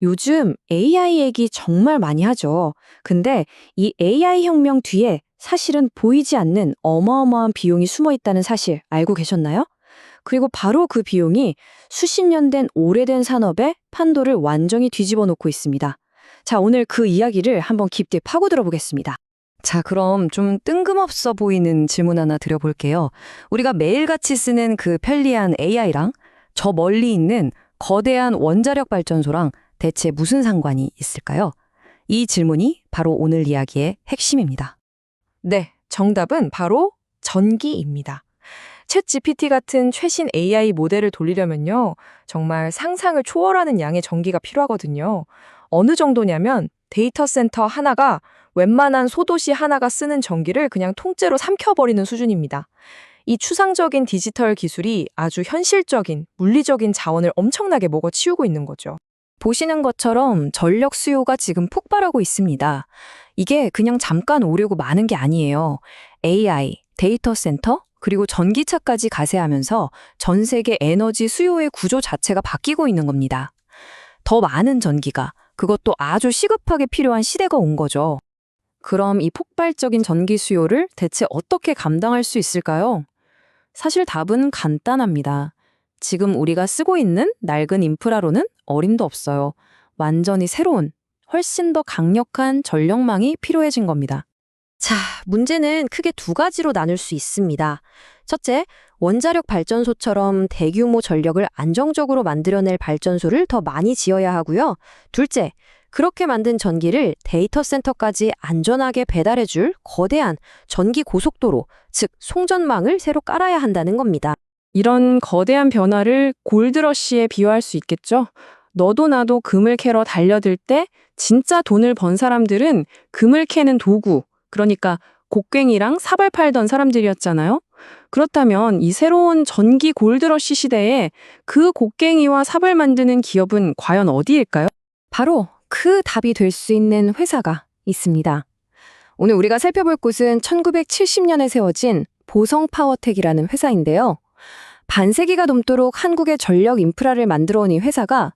요즘 AI 얘기 정말 많이 하죠. 근데 이 AI 혁명 뒤에 사실은 보이지 않는 어마어마한 비용이 숨어 있다는 사실 알고 계셨나요? 그리고 바로 그 비용이 수십 년 된 오래된 산업의 판도를 완전히 뒤집어 놓고 있습니다. 자, 오늘 그 이야기를 한번 깊게 파고들어 보겠습니다. 자, 그럼 좀 뜬금없어 보이는 질문 하나 드려볼게요. 우리가 매일같이 쓰는 그 편리한 AI랑 저 멀리 있는 거대한 원자력 발전소랑 대체 무슨 상관이 있을까요? 이 질문이 바로 오늘 이야기의 핵심입니다. 네, 정답은 바로 전기입니다. 챗 GPT 같은 최신 AI 모델을 돌리려면요, 정말 상상을 초월하는 양의 전기가 필요하거든요. 어느 정도냐면 데이터 센터 하나가 웬만한 소도시 하나가 쓰는 전기를 그냥 통째로 삼켜버리는 수준입니다. 이 추상적인 디지털 기술이 아주 현실적인, 물리적인 자원을 엄청나게 먹어치우고 있는 거죠. 보시는 것처럼 전력 수요가 지금 폭발하고 있습니다. 이게 그냥 잠깐 오르고 마는 게 아니에요. AI, 데이터 센터, 그리고 전기차까지 가세하면서 전 세계 에너지 수요의 구조 자체가 바뀌고 있는 겁니다. 더 많은 전기가, 그것도 아주 시급하게 필요한 시대가 온 거죠. 그럼 이 폭발적인 전기 수요를 대체 어떻게 감당할 수 있을까요? 사실 답은 간단합니다. 지금 우리가 쓰고 있는 낡은 인프라로는 어림도 없어요. 완전히 새로운, 훨씬 더 강력한 전력망이 필요해진 겁니다. 자, 문제는 크게 두 가지로 나눌 수 있습니다. 첫째, 원자력 발전소처럼 대규모 전력을 안정적으로 만들어낼 발전소를 더 많이 지어야 하고요. 둘째, 그렇게 만든 전기를 데이터 센터까지 안전하게 배달해줄 거대한 전기 고속도로, 즉 송전망을 새로 깔아야 한다는 겁니다. 이런 거대한 변화를 골드러시에 비유할 수 있겠죠? 너도 나도 금을 캐러 달려들 때 진짜 돈을 번 사람들은 금을 캐는 도구, 그러니까 곡괭이랑 삽을 팔던 사람들이었잖아요. 그렇다면 이 새로운 전기 골드러시 시대에 그 곡괭이와 삽을 만드는 기업은 과연 어디일까요? 바로 그 답이 될 수 있는 회사가 있습니다. 오늘 우리가 살펴볼 곳은 1970년에 세워진 보성파워텍이라는 회사인데요. 반세기가 넘도록 한국의 전력 인프라를 만들어 온 이 회사가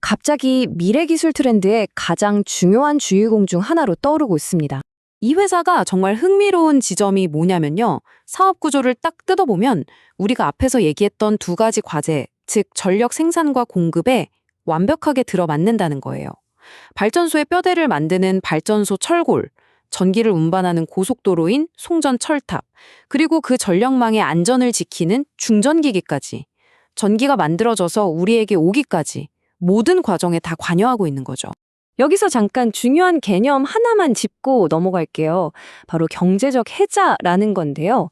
갑자기 미래 기술 트렌드의 가장 중요한 주인공 중 하나로 떠오르고 있습니다. 이 회사가 정말 흥미로운 지점이 뭐냐면요. 사업 구조를 딱 뜯어보면 우리가 앞에서 얘기했던 두 가지 과제, 즉 전력 생산과 공급에 완벽하게 들어맞는다는 거예요. 발전소의 뼈대를 만드는 발전소 철골, 전기를 운반하는 고속도로인 송전 철탑, 그리고 그 전력망의 안전을 지키는 중전기기까지, 전기가 만들어져서 우리에게 오기까지 모든 과정에 다 관여하고 있는 거죠. 여기서 잠깐 중요한 개념 하나만 짚고 넘어갈게요. 바로 경제적 해자라는 건데요.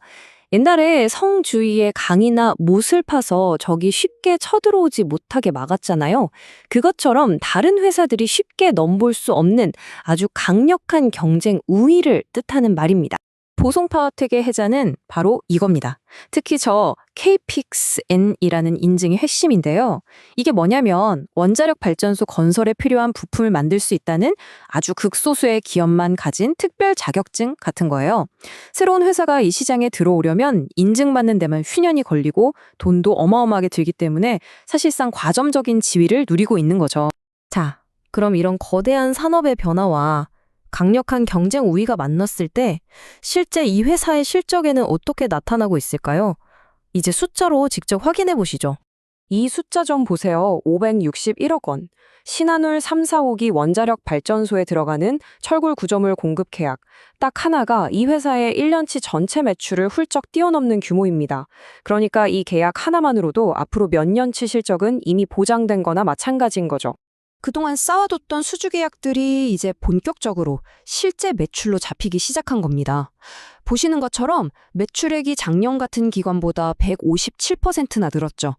옛날에 성 주위에 강이나 못을 파서 적이 쉽게 쳐들어오지 못하게 막았잖아요. 그것처럼 다른 회사들이 쉽게 넘볼 수 없는 아주 강력한 경쟁 우위를 뜻하는 말입니다. 보성파워텍의 해자는 바로 이겁니다. 특히 저 KPIX-N이라는 인증의 핵심인데요. 이게 뭐냐면 원자력 발전소 건설에 필요한 부품을 만들 수 있다는 아주 극소수의 기업만 가진 특별 자격증 같은 거예요. 새로운 회사가 이 시장에 들어오려면 인증받는 데만 휘년이 걸리고 돈도 어마어마하게 들기 때문에 사실상 과점적인 지위를 누리고 있는 거죠. 자, 그럼 이런 거대한 산업의 변화와 강력한 경쟁 우위가 만났을 때 실제 이 회사의 실적에는 어떻게 나타나고 있을까요? 이제 숫자로 직접 확인해 보시죠. 이 숫자 좀 보세요. 561억 원. 신한울 3, 4호기 원자력 발전소에 들어가는 철골 구조물 공급 계약. 딱 하나가 이 회사의 1년치 전체 매출을 훌쩍 뛰어넘는 규모입니다. 그러니까 이 계약 하나만으로도 앞으로 몇 년치 실적은 이미 보장된 거나 마찬가지인 거죠. 그동안 쌓아뒀던 수주 계약들이 이제 본격적으로 실제 매출로 잡히기 시작한 겁니다. 보시는 것처럼 매출액이 작년 같은 기간보다 157%나 늘었죠.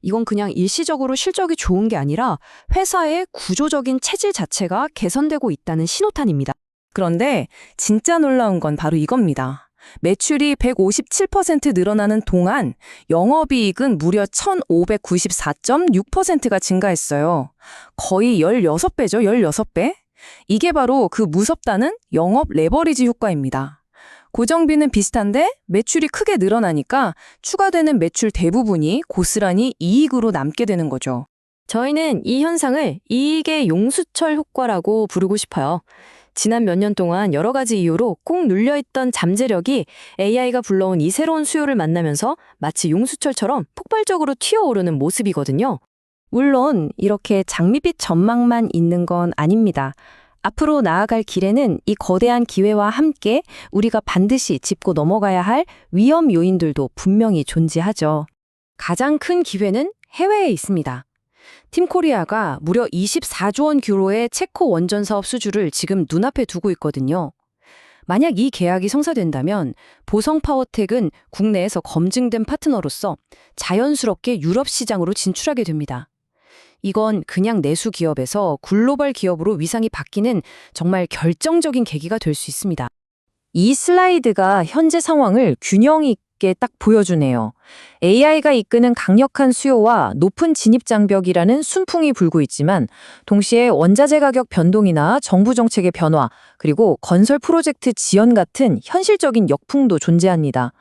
이건 그냥 일시적으로 실적이 좋은 게 아니라 회사의 구조적인 체질 자체가 개선되고 있다는 신호탄입니다. 그런데 진짜 놀라운 건 바로 이겁니다. 매출이 157% 늘어나는 동안 영업이익은 무려 1594.6%가 증가했어요. 거의 16배죠, 16배. 이게 바로 그 무섭다는 영업 레버리지 효과입니다. 고정비는 비슷한데 매출이 크게 늘어나니까 추가되는 매출 대부분이 고스란히 이익으로 남게 되는 거죠. 저희는 이 현상을 이익의 용수철 효과라고 부르고 싶어요. 지난 몇 년 동안 여러 가지 이유로 꼭 눌려있던 잠재력이 AI가 불러온 이 새로운 수요를 만나면서 마치 용수철처럼 폭발적으로 튀어오르는 모습이거든요. 물론 이렇게 장밋빛 전망만 있는 건 아닙니다. 앞으로 나아갈 길에는 이 거대한 기회와 함께 우리가 반드시 짚고 넘어가야 할 위험 요인들도 분명히 존재하죠. 가장 큰 기회는 해외에 있습니다. 팀코리아가 무려 24조 원 규모의 체코 원전 사업 수주를 지금 눈앞에 두고 있거든요. 만약 이 계약이 성사된다면 보성파워텍은 국내에서 검증된 파트너로서 자연스럽게 유럽 시장으로 진출하게 됩니다. 이건 그냥 내수 기업에서 글로벌 기업으로 위상이 바뀌는 정말 결정적인 계기가 될 수 있습니다. 이 슬라이드가 현재 상황을 균형 있게 딱 보여주네요. AI가 이끄는 강력한 수요와 높은 진입 장벽이라는 순풍이 불고 있지만 동시에 원자재 가격 변동이나 정부 정책의 변화, 그리고 건설 프로젝트 지연 같은 현실적인 역풍도 존재합니다.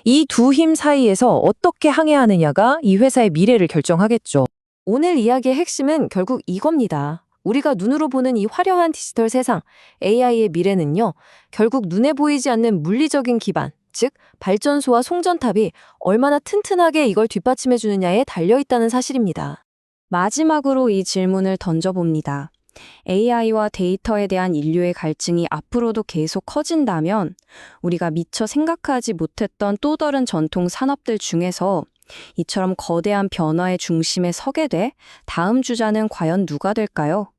이 두 힘 사이에서 어떻게 항해하느냐가 이 회사의 미래를 결정하겠죠. 오늘 이야기의 핵심은 결국 이겁니다. 우리가 눈으로 보는 이 화려한 디지털 세상, AI의 미래는요, 결국 눈에 보이지 않는 물리적인 기반, 즉 발전소와 송전탑이 얼마나 튼튼하게 이걸 뒷받침해 주느냐에 달려있다는 사실입니다. 마지막으로 이 질문을 던져봅니다. AI와 데이터에 대한 인류의 갈증이 앞으로도 계속 커진다면 우리가 미처 생각하지 못했던 또 다른 전통 산업들 중에서 이처럼 거대한 변화의 중심에 서게 돼 다음 주자는 과연 누가 될까요?